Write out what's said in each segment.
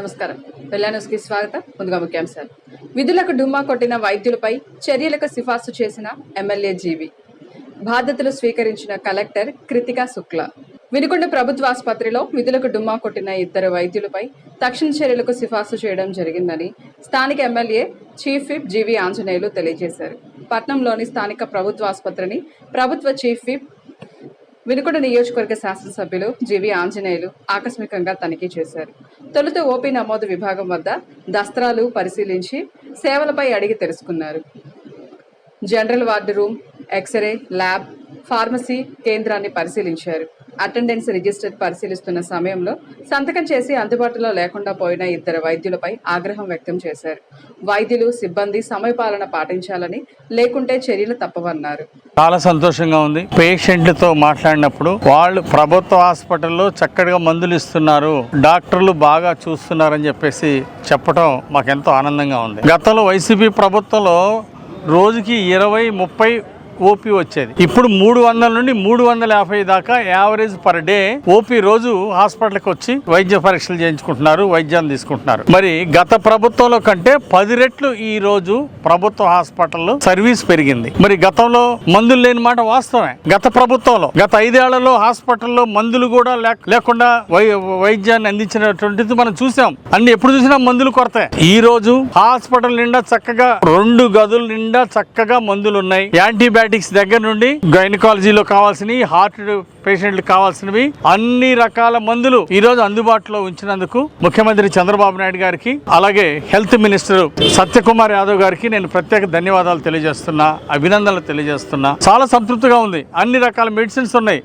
నమస్కారం. వెల్లా న్యూస్కి స్వాగతం. ముందుగా ముఖ్యాంశాలు. విధులకు డుమ్మా కొట్టిన వైద్యులపై చర్యలకు సిఫార్సు చేసిన ఎమ్మెల్యే జీవి. బాధ్యతలు స్వీకరించిన కలెక్టర్ కృతికా శుక్లా. వినుకొండ ప్రభుత్వ ఆసుపత్రిలో విధులకు డుమ్మా కొట్టిన 2 వైద్యులపై తక్షణ చర్యలకు సిఫార్సు చేయడం జరిగిందని స్థానిక ఎమ్మెల్యే చీఫ్ విప్ జీవి ఆంజనేయులు తెలియజేశారు. పట్నంలోని స్థానిక ప్రభుత్వ ఆసుపత్రిని ప్రభుత్వ చీఫ్ విప్ వినుకొండ నియోజకవర్గ శాసనసభ్యులు జీవి ఆంజనేయులు ఆకస్మికంగా తనిఖీ చేశారు. తొలుత ఓపీ నమోదు విభాగం వద్ద దస్త్రాలు పరిశీలించి సేవలపై అడిగి తెలుసుకున్నారు. General ward room, x-ray, lab, pharmacy కేంద్రాన్ని పరిశీలించారు. అటెండెన్స్ రిజిస్టర్ పరిశీలిస్తున్న సమయంలో సంతకం చేసి అందుబాటులో లేకుండా పోయిన 2 వైద్యులపై ఆగ్రహం వ్యక్తం చేశారు. వైద్యులు, సిబ్బంది సమయపాలన పాటించాలని, లేకుంటే చర్యలు తప్పవన్నారు. చాలా సంతోషంగా ఉంది. పేషెంట్లతో మాట్లాడినప్పుడు వాళ్ళు ప్రభుత్వ హాస్పిటల్లో చక్కగా మందులు ఇస్తున్నారు, డాక్టర్లు బాగా చూస్తున్నారని చెప్పేసి చెప్పడం మాకెంతో ఆనందంగా ఉంది. గతంలో వైసీపీ ప్రభుత్వంలో రోజుకి 20-30 ఓపీ వచ్చేది. ఇప్పుడు 300 నుండి 350 దాకా యావరేజ్ పర్ డే ఓపీ రోజు హాస్పిటల్కి వచ్చి వైద్య పరీక్షలు చేయించుకుంటున్నారు, వైద్యాన్ని తీసుకుంటున్నారు. మరి గత ప్రభుత్వంలో కంటే 10 రెట్లు ఈ రోజు ప్రభుత్వ హాస్పిటల్లో సర్వీస్ పెరిగింది. మరి గతంలో మందులు లేని మాట వాస్తవమే. గత ప్రభుత్వంలో గత 5 ఏళ్లలో హాస్పిటల్లో మందులు కూడా లేకుండా వైద్యాన్ని అందించినటువంటిది మనం చూసాం. ఎప్పుడు చూసినా మందులు కొరత. ఈ రోజు హాస్పిటల్ నిండా చక్కగా 2 గదుల నిండా చక్కగా మందులు ఉన్నాయి. యాంటీబయాటిక్స్ దగ్గర నుండి గైనకాలజీలో కావాల్సినవి, హార్ట్ పేషెంట్లు కావాల్సినవి అన్ని రకాల మందులు ఈ రోజు అందుబాటులో ఉంచినందుకు ముఖ్యమంత్రి చంద్రబాబు నాయుడు గారికి, అలాగే హెల్త్ మినిస్టర్ సత్యకుమార్ యాదవ్ గారికి నేను ప్రత్యేక ధన్యవాదాలు తెలియజేస్తున్నా, అభినందనలు తెలియజేస్తున్నా. చాలా సంతృప్తిగా ఉంది. అన్ని రకాల మెడిసిన్స్ ఉన్నాయి.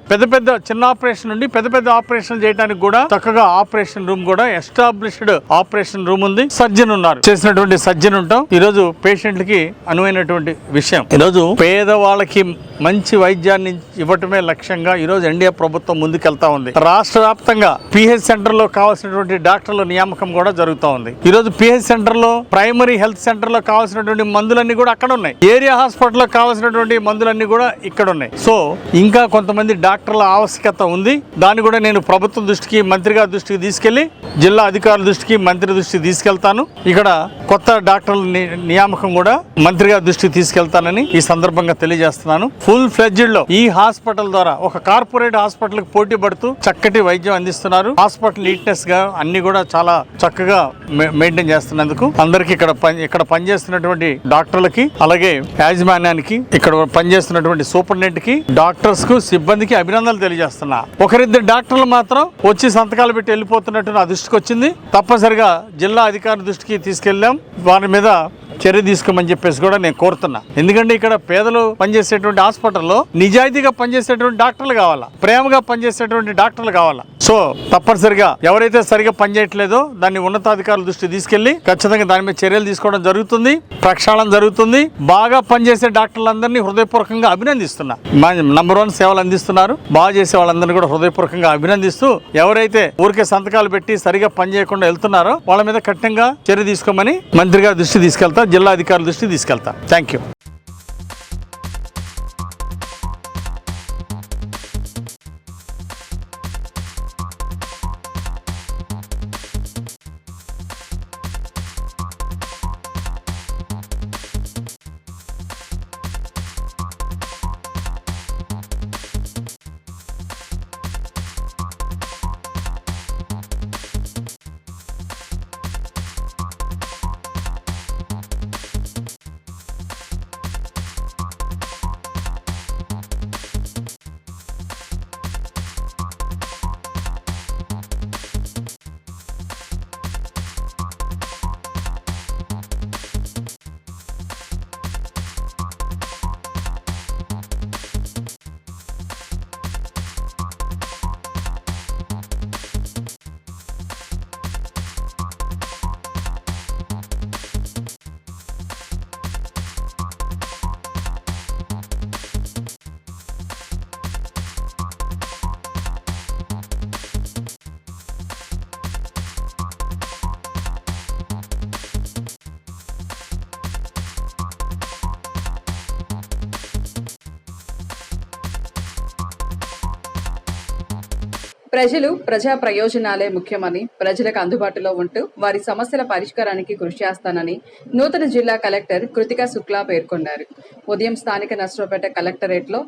చిన్న ఆపరేషన్ నుండి పెద్ద ఆపరేషన్ చేయడానికి కూడా చక్కగా ఆపరేషన్ రూమ్ కూడా ఎస్టాబ్లిష్డ్ ఆపరేషన్ రూమ్ ఉంది. సర్జన్ ఉన్నారు, చేసినటువంటి సర్జన్ ఉంటాం. ఈ రోజు పేషెంట్లకి అనువైనటువంటి విషయం. ఈ రోజు పేదవాళ్ళకి మంచి వైద్యాన్ని ఇవ్వటమే లక్ష్యంగా ఈ రోజు ఎన్డీఏ ప్రభుత్వం ముందుకెళ్తా ఉంది. రాష్ట్ర వ్యాప్తంగా పిహెచ్ సెంటర్ లో కావాల్సినటువంటి డాక్టర్ల నియామకం కూడా జరుగుతూ ఉంది. ఈ రోజు పిహెచ్ సెంటర్ లో, ప్రైమరీ హెల్త్ సెంటర్ లో కావాల్సినటువంటి మందులన్నీ కూడా అక్కడ ఉన్నాయి. ఏరియా హాస్పిటల్ లో కావాల్సినటువంటి మందులన్నీ కూడా ఇక్కడ ఉన్నాయి. సో ఇంకా కొంతమంది డాక్టర్ల ఆవశ్యకత ఉంది. దాన్ని కూడా నేను ప్రభుత్వం దృష్టికి, మంత్రి గారి దృష్టికి తీసుకెళ్లి, జిల్లా అధికారుల దృష్టికి, మంత్రి దృష్టికి తీసుకెళ్తాను. ఇక్కడ కొత్త డాక్టర్ల నియామకం కూడా మంత్రి గారి దృష్టికి తీసుకెళ్తానని ఈ సందర్భంగా తెలియజేస్తున్నాను. ఫుల్ ఫ్లెడ్జ్డ్ లో ఈ హాస్పిటల్ ద్వారా ఒక కార్పొరేట్ హాస్పిటల్ కి పోటీ పడుతూ చక్కటి వైద్యం అందిస్తున్నారు. హాస్పిటల్ నీట్నెస్ గా అన్ని కూడా చాలా చక్కగా మెయింటైన్ చేస్తున్నందుకు అందరికి ఇక్కడ పనిచేస్తున్నటువంటి డాక్టర్లకి, అలాగే యాజమాన్యానికి, ఇక్కడ పనిచేస్తున్నటువంటి సూపరింటెండెంట్ కి, డాక్టర్స్ కు, సిబ్బందికి అభినందనలు తెలియజేస్తున్నా. 1-2 డాక్టర్లు మాత్రం వచ్చి సంతకాలు పెట్టి వెళ్ళిపోతున్నట్టు నా దృష్టికి వచ్చింది. తప్పనిసరిగా జిల్లా అధికారి దృష్టికి తీసుకెళ్లాం. వారి మీద చర్య తీసుకోమని చెప్పేసి కూడా నేను కోరుతున్నా. ఎందుకంటే ఇక్కడ పేదలు పనిచేసేటువంటి హాస్పిటల్లో నిజాయితీగా పనిచేసేటువంటి డాక్టర్లు కావాలా, ప్రేమగా పనిచేసేటువంటి డాక్టర్లు కావాలా. సో తప్పనిసరిగా ఎవరైతే సరిగా పనిచేయట్లేదో దాన్ని ఉన్నతాధికారుల దృష్టి తీసుకెళ్లి ఖచ్చితంగా దాని మీద చర్యలు తీసుకోవడం జరుగుతుంది, ప్రక్షాళన జరుగుతుంది. బాగా పనిచేసే డాక్టర్లందరినీ హృదయపూర్వకంగా అభినందిస్తున్నా. నంబర్ 1 సేవలు అందిస్తున్నారు. బాగా చేసే వాళ్ళందరినీ కూడా హృదయపూర్వకంగా అభినందిస్తూ, ఎవరైతే ఊరికే సంతకాలు పెట్టి సరిగా పనిచేయకుండా వెళ్తున్నారో వాళ్ళ మీద కఠినంగా చర్య తీసుకోమని మంత్రి గారి దృష్టి తీసుకెళ్తా, జిల్లా అధికారుల దృష్టి తీసుకెళ్తా. Thank you. ప్రజలు ప్రజా ప్రయోజనాలే ముఖ్యమని, ప్రజలకు అందుబాటులో ఉంటూ వారి సమస్యల పరిష్కారానికి కృషి చేస్తానని నూతన జిల్లా కలెక్టర్ కృతికా శుక్లా పేర్కొన్నారు. ఉదయం స్థానిక నర్సరావుపేట కలెక్టరేట్లో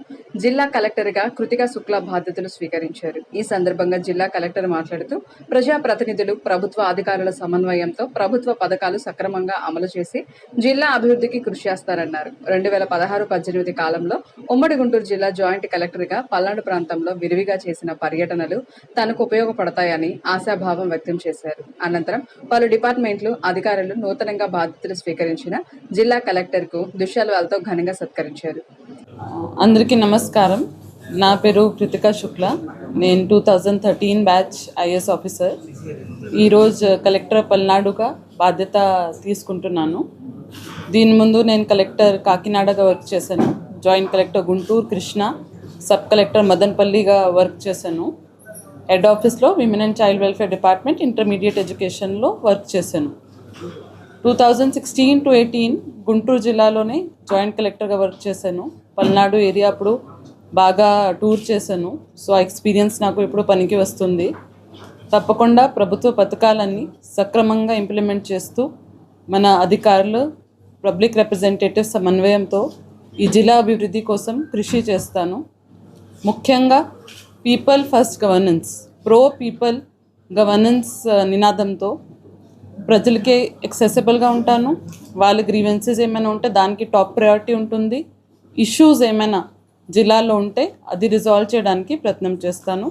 జిల్లా కలెక్టర్గా కృతికా శుక్లా బాధ్యతలు స్వీకరించారు. ఈ సందర్భంగా జిల్లా కలెక్టర్ మాట్లాడుతూ ప్రజా ప్రతినిధులు, ప్రభుత్వ అధికారుల సమన్వయంతో ప్రభుత్వ పథకాలు సక్రమంగా అమలు చేసి జిల్లా అభివృద్ధికి కృషి చేస్తారన్నారు. 2016-18 కాలంలో ఉమ్మడి గుంటూరు జిల్లా జాయింట్ కలెక్టర్గా పల్నాడు ప్రాంతంలో విరివిగా చేసిన పర్యటనలు తనకు ఉపయోగపడతాయని ఆశాభావం వ్యక్తం చేశారు. అనంతరం పలు డిపార్ట్మెంట్లు అధికారులు నూతనంగా బాధ్యతలు స్వీకరించిన జిల్లా కలెక్టర్ కు దుశ్శాలువాలతో ఘనంగా సత్కరించారు. అందరికీ నమస్కారం. నా పేరు కృతికా శుక్లా. నేను 2013 బ్యాచ్ ఐఏఎస్ ఆఫీసర్. ఈరోజు కలెక్టర్ పల్నాడుగా బాధ్యత తీసుకుంటున్నాను. దీని ముందు నేను కలెక్టర్ కాకినాడగా వర్క్ చేశాను. Joint collector Guntur, Krishna, sub collector మదనపల్లిగా వర్క్ చేశాను. హెడ్ ఆఫీస్లో women and child welfare department, intermediate ఎడ్యుకేషన్లో వర్క్ చేశాను. 2016-18 గుంటూరు జిల్లాలోనే జాయింట్ కలెక్టర్గా వర్క్ చేశాను. పల్నాడు ఏరియా అప్పుడు బాగా టూర్ చేశాను. సో ఆ ఎక్స్పీరియన్స్ నాకు ఇప్పుడు పనికి వస్తుంది. తప్పకుండా ప్రభుత్వ పథకాలన్నీ సక్రమంగా ఇంప్లిమెంట్ చేస్తూ మన అధికారులు, పబ్లిక్ రిప్రజెంటేటివ్ సమన్వయంతో ఈ జిల్లా అభివృద్ధి కోసం కృషి చేస్తాను. ముఖ్యంగా people first governance, pro people governance నినాదంతో ప్రజలకే యాక్సెసిబుల్గా ఉంటాను. వాళ్ళ గ్రీవెన్సెస్ ఏమైనా ఉంటే దానికి టాప్ ప్రయారిటీ ఉంటుంది. ఇష్యూస్ ఏమైనా జిల్లాలో ఉంటే అది రిజాల్వ్ చేయడానికి ప్రయత్నం చేస్తాను.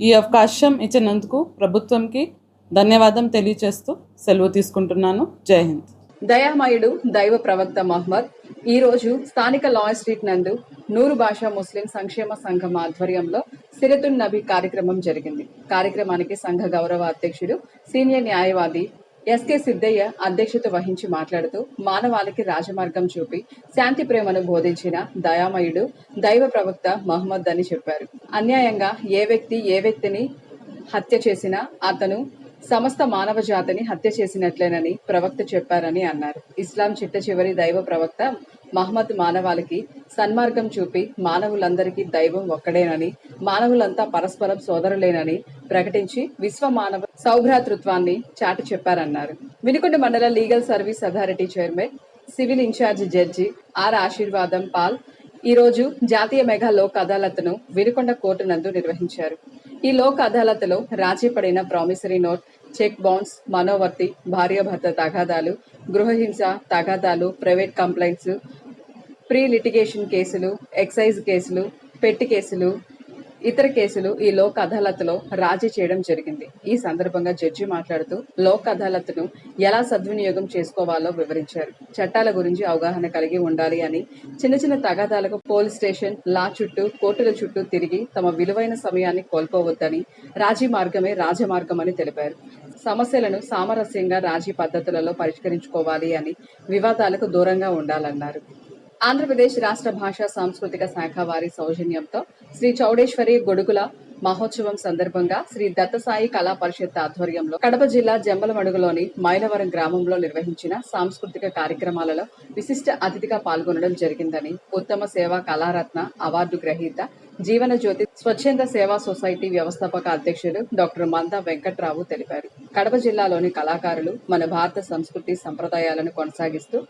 ఈ అవకాశం ఇచ్చినందుకు ప్రభుత్వంకి ధన్యవాదం తెలియజేస్తూ సెలవు తీసుకుంటున్నాను. జై హింద్. దయామయుడు దైవ ప్రవక్త మహమ్మద్ ఈ రోజు స్థానిక లాయర్ స్ట్రీట్ నందు నూరు భాషా ముస్లిం సంక్షేమ సంఘం ఆధ్వర్యంలో సిరతున్ నబీ కార్యక్రమం జరిగింది. కార్యక్రమానికి సంఘ గౌరవ అధ్యక్షుడు, సీనియర్ న్యాయవాది ఎస్కే సిద్దయ్య అధ్యక్షత వహించి మాట్లాడుతూ మానవాళికి రాజమార్గం చూపి శాంతి ప్రేమను బోధించిన దయామయుడు దైవ ప్రవక్త మహమ్మద్ అని చెప్పారు. అన్యాయంగా ఏ వ్యక్తిని హత్య చేసినా అతను సమస్త మానవ జాతిని హత్య చేసినట్లేనని ప్రవక్త చెప్పారని అన్నారు. ఇస్లాం చిట్ట చివరి దైవ ప్రవక్త మహమ్మద్ మానవాళికి సన్మార్గం చూపి మానవులందరికీ దైవం ఒక్కడేనని, మానవులంతా పరస్పరం సోదరులేనని ప్రకటించి విశ్వ మానవ సౌభ్రాతృత్వాన్ని చాటి చెప్పారన్నారు. వినుకొండ మండల legal service authority chairman, civil in-charge judge R Aseervadam Paul ఈరోజు జాతీయ మెగా లోక్ అదాలత్ను వినుకొండ కోర్టు నందు నిర్వహించారు. ఈ లోక్ అదాలత్లో రాజీ పడిన ప్రామిసరీ నోట్, చెక్ బౌన్స్, మనోవర్తి, భార్యాభర్త తగాదాలు, గృహహింస తగాదాలు, ప్రైవేట్ కంప్లైంట్స్, ప్రీ లిటిగేషన్ కేసులు, ఎక్సైజ్ కేసులు, పెట్టి కేసులు, ఇతర కేసులు ఈ లోక్ అదాలత్లో రాజీ చేయడం జరిగింది. ఈ సందర్భంగా జడ్జి మాట్లాడుతూ లోక్ అదాలత్ను ఎలా సద్వినియోగం చేసుకోవాలో వివరించారు. చట్టాల గురించి అవగాహన కలిగి ఉండాలి అని, చిన్న చిన్న తగాదాలకు పోలీస్ స్టేషన్, లా చుట్టూ, కోర్టుల చుట్టూ తిరిగి తమ విలువైన సమయాన్ని కోల్పోవద్దని, రాజీ మార్గమే రాజమార్గమని తెలిపారు. సమస్యలను సామరస్యంగా రాజీ పద్ధతులలో పరిష్కరించుకోవాలి అని, వివాదాలకు దూరంగా ఉండాలన్నారు. ఆంధ్రప్రదేశ్ రాష్ట్ర భాషా సాంస్కృతిక శాఖ వారి సౌజన్యంతో శ్రీ చౌడేశ్వరి గొడుగుల మహోత్సవం సందర్భంగా శ్రీ దత్తసాయి కళా పరిషత్ ఆధ్వర్యంలో కడప జిల్లా జంబలమడుగులోని మైలవరం గ్రామంలో నిర్వహించిన సాంస్కృతిక కార్యక్రమాలలో విశిష్ట అతిథిగా పాల్గొనడం జరిగిందని ఉత్తమ సేవా కళారత్న అవార్డు గ్రహీత జీవన జ్యోతి స్వచ్ఛంద సేవా సొసైటీ వ్యవస్థాపక అధ్యక్షులు డాక్టర్ మందా వెంకట్రావు తెలిపారు. కడప జిల్లాలోని కళాకారులు మన భారత సంస్కృతి సంప్రదాయాలను కొనసాగిస్తూ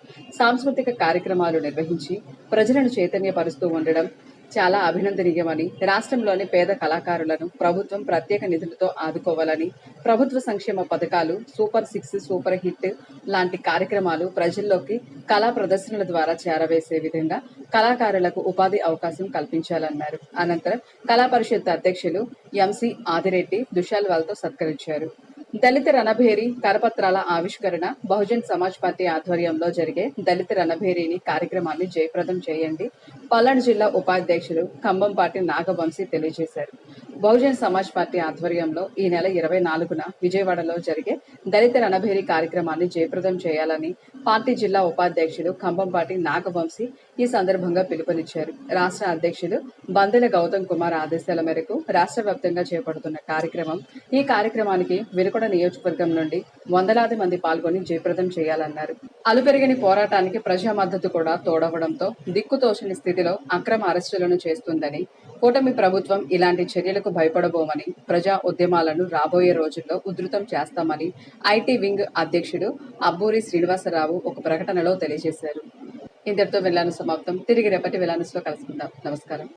సాంస్కృతిక కార్యక్రమాలు నిర్వహించి ప్రజలను చైతన్యపరుస్తూ ఉండడం చాలా అభినందనీయమని, రాష్ట్రంలోని పేద కళాకారులను ప్రభుత్వం ప్రత్యేక నిధులతో ఆదుకోవాలని, ప్రభుత్వ సంక్షేమ పథకాలు, సూపర్ 6, సూపర్ హిట్ లాంటి కార్యక్రమాలు ప్రజల్లోకి కళా ప్రదర్శనల ద్వారా చేరవేసే విధంగా కళాకారులకు ఉపాధి అవకాశం కల్పించాలన్నారు. అనంతరం కళా పరిషత్ అధ్యక్షులు ఎంసి ఆదిరెడ్డి దుశాల్వాల్తో సత్కరించారు. దళిత రణభేరి కరపత్రాల ఆవిష్కరణ బహుజన్ సమాజ్ పార్టీ ఆధ్వర్యంలో జరిగే దళిత రణభేరిని కార్యక్రమాన్ని జయప్రదం చేయండి పల్నాడు జిల్లా ఉపాధ్యక్షులు కంబంపాటి నాగవంశీ తెలియజేశారు. బహుజన్ సమాజ్ పార్టీ ఆధ్వర్యంలో ఈ నెల 24న విజయవాడలో జరిగే దళిత రణభేరి కార్యక్రమాన్ని జయప్రదం చేయాలని పార్టీ జిల్లా ఉపాధ్యక్షుడు కంభంపాటి నాగవంశీ ఈ సందర్భంగా పిలుపునిచ్చారు. రాష్ట్ర అధ్యక్షులు బందెల గౌతమ్ కుమార్ ఆదేశాల మేరకు రాష్ట్ర వ్యాప్తంగా చేపడుతున్న కార్యక్రమం. ఈ కార్యక్రమానికి వినుకొండ నియోజకవర్గం నుండి వందలాది మంది పాల్గొని జయప్రదం చేయాలన్నారు. అలుపెరగని పోరాటానికి ప్రజా మద్దతు కూడా తోడవడంతో దిక్కుతోచని స్థితిలో అక్రమ అరెస్టులను చేస్తుందని, కూటమి ప్రభుత్వం ఇలాంటి చర్యలకు భయపడబోమని, ప్రజా ఉద్యమాలను రాబోయే రోజుల్లో ఉధృతం చేస్తామని ఐటీ వింగ్ అధ్యక్షుడు అబ్బూరి శ్రీనివాసరావు ఒక ప్రకటనలో తెలియజేశారు. ఇంతటితో వెళ్లాను సమాప్తం. తిరిగి రేపటి వెళ్లానులో కలుసుకుందాం. నమస్కారం.